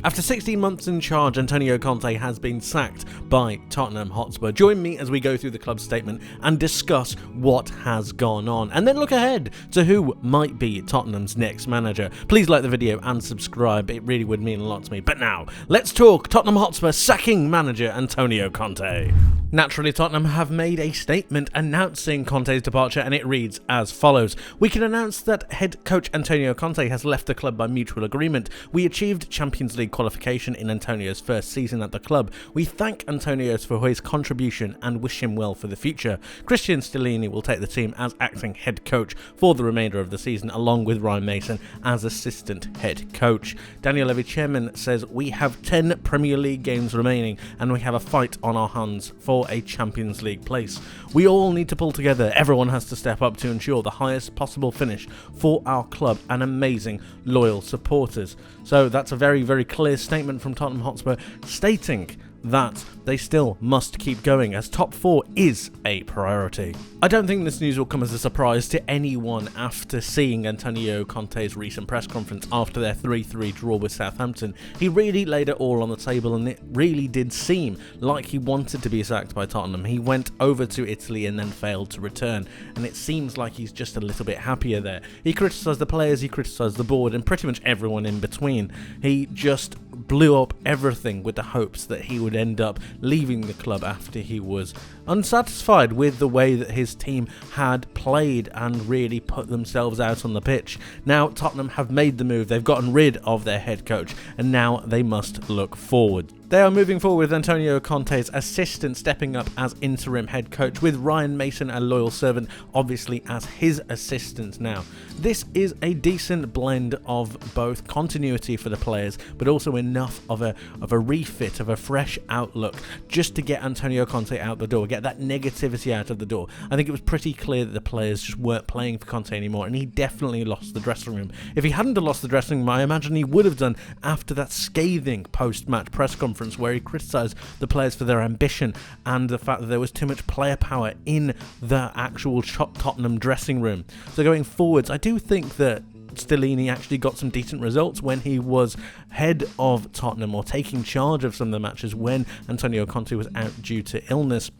After 16 months in charge, Antonio Conte has been sacked by Tottenham Hotspur. Join me as we go through the club's statement and discuss what has gone on, and then look ahead to who might be Tottenham's next manager. Please like the video and subscribe, it really would mean a lot to me. But now, let's talk Tottenham Hotspur sacking manager Antonio Conte. Naturally, Tottenham have made a statement announcing Conte's departure, and it reads as follows. We can announce that head coach Antonio Conte has left the club by mutual agreement. We achieved Champions League qualification in Antonio's first season at the club. We thank Antonio for his contribution and wish him well for the future. Cristian Stellini will take the team as acting head coach for the remainder of the season, along with Ryan Mason as assistant head coach. Daniel Levy, chairman, says we have 10 Premier League games remaining and we have a fight on our hands for a Champions League place. We all need to pull together. Everyone has to step up to ensure the highest possible finish for our club and amazing loyal supporters. So that's a very, very clear statement from Tottenham Hotspur stating that they still must keep going as top four is a priority. I don't think this news will come as a surprise to anyone after seeing Antonio Conte's recent press conference after their 3-3 draw with Southampton. He really laid it all on the table, and it really did seem like he wanted to be sacked by Tottenham. He went over to Italy and then failed to return, and it seems like he's just a little bit happier there. He criticised the players, he criticised the board, and pretty much everyone in between. He just blew up everything with the hopes that he would end up leaving the club after he was unsatisfied with the way that his team had played and really put themselves out on the pitch. Now Tottenham have made the move, they've gotten rid of their head coach, and now they must look forward. They are moving forward with Antonio Conte's assistant stepping up as interim head coach, with Ryan Mason, a loyal servant, obviously as his assistant now. This is a decent blend of both continuity for the players, but also enough of a refit, of a fresh outlook, just to get Antonio Conte out the door, get that negativity out of the door. I think it was pretty clear that the players just weren't playing for Conte anymore, and he definitely lost the dressing room. If he hadn't have lost the dressing room, I imagine he would have done after that scathing post-match press conference where he criticised the players for their ambition and the fact that there was too much player power in the actual Tottenham dressing room. So going forwards, I do think that Stellini actually got some decent results when he was head of Tottenham, or taking charge of some of the matches when Antonio Conte was out due to illness.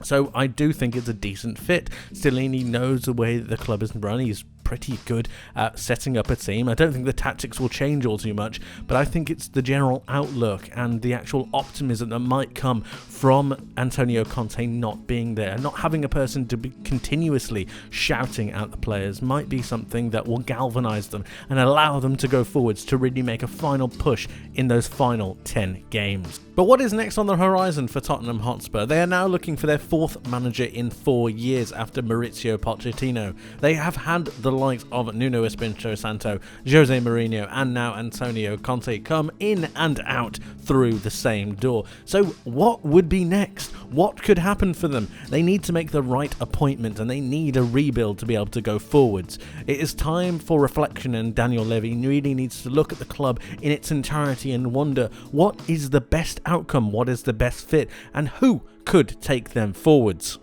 So I do think it's a decent fit. Stellini knows the way that the club is run. He's pretty good at setting up a team. I don't think the tactics will change all too much, but I think it's the general outlook and the actual optimism that might come from Antonio Conte not being there. Not having a person to be continuously shouting at the players might be something that will galvanise them and allow them to go forwards to really make a final push in those final 10 games. But what is next on the horizon for Tottenham Hotspur? They are now looking for their fourth manager in 4 years after Mauricio Pochettino. They have had the likes of Nuno Espirito Santo, Jose Mourinho, and now Antonio Conte come in and out through the same door. So what would be next? What could happen for them? They need to make the right appointment, and they need a rebuild to be able to go forwards. It is time for reflection, and Daniel Levy really needs to look at the club in its entirety and wonder what is the best outcome, what is the best fit, and who could take them forwards.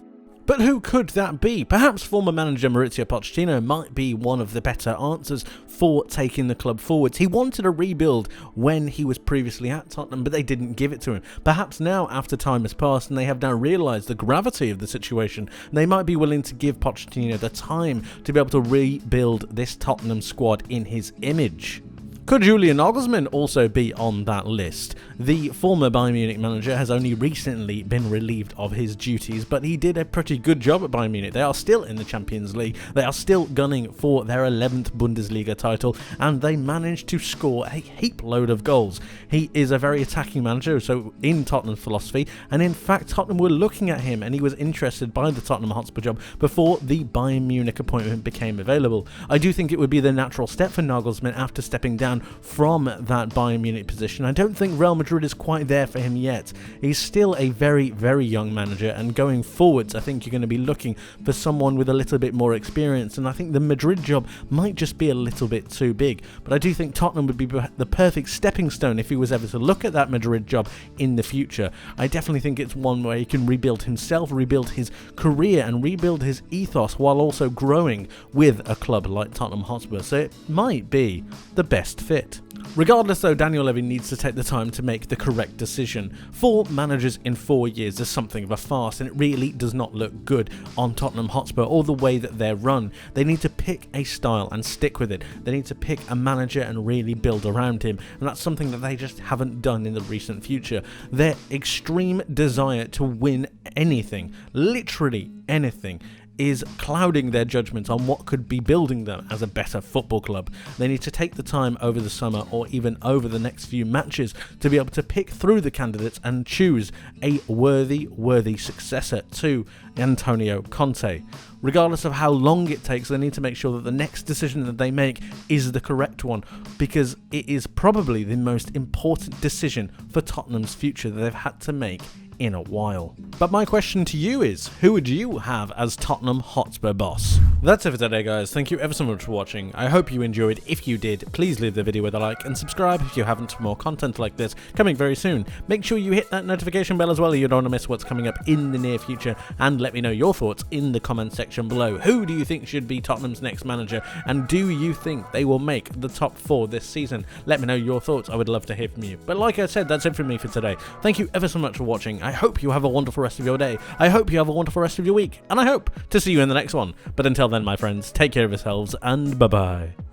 But who could that be? Perhaps former manager Mauricio Pochettino might be one of the better answers for taking the club forwards. He wanted a rebuild when he was previously at Tottenham, but they didn't give it to him. Perhaps now, after time has passed and they have now realised the gravity of the situation, they might be willing to give Pochettino the time to be able to rebuild this Tottenham squad in his image. Could Julian Nagelsmann also be on that list? The former Bayern Munich manager has only recently been relieved of his duties, but he did a pretty good job at Bayern Munich. They are still in the Champions League, they are still gunning for their 11th Bundesliga title, and they managed to score a heap load of goals. He is a very attacking manager, so in Tottenham's philosophy, and in fact Tottenham were looking at him and he was interested by the Tottenham Hotspur job before the Bayern Munich appointment became available. I do think it would be the natural step for Nagelsmann after stepping down from that Bayern Munich position. I don't think Real Madrid is quite there for him yet. He's still a very, very young manager, and going forwards I think you're going to be looking for someone with a little bit more experience, and I think the Madrid job might just be a little bit too big. But I do think Tottenham would be the perfect stepping stone if he was ever to look at that Madrid job in the future. I definitely think it's one where he can rebuild himself, rebuild his career, and rebuild his ethos while also growing with a club like Tottenham Hotspur. So it might be the best fit. Regardless though, Daniel Levy needs to take the time to make the correct decision. 4 managers in 4 years is something of a farce, and it really does not look good on Tottenham Hotspur or the way that they're run. They need to pick a style and stick with it. They need to pick a manager and really build around him, and that's something that they just haven't done in the recent future. Their extreme desire to win anything, literally anything, is clouding their judgment on what could be building them as a better football club. They need to take the time over the summer or even over the next few matches to be able to pick through the candidates and choose a worthy successor to Antonio Conte. Regardless of how long it takes, they need to make sure that the next decision that they make is the correct one, because it is probably the most important decision for Tottenham's future that they've had to make in a while. But my question to you is, who would you have as Tottenham Hotspur boss? That's it for today, guys. Thank you ever so much for watching. I hope you enjoyed. If you did, please leave the video with a like and subscribe if you haven't for more content like this coming very soon. Make sure you hit that notification bell as well, you don't want to miss what's coming up in the near future, and let me know your thoughts in the comment section below. Who do you think should be Tottenham's next manager, and do you think they will make the top 4 this season? Let me know your thoughts. I would love to hear from you. But like I said, that's it from me for today. Thank you ever so much for watching. I hope you have a wonderful rest of your day. I hope you have a wonderful rest of your week, and I hope to see you in the next one. But until then, my friends, take care of yourselves, and bye-bye.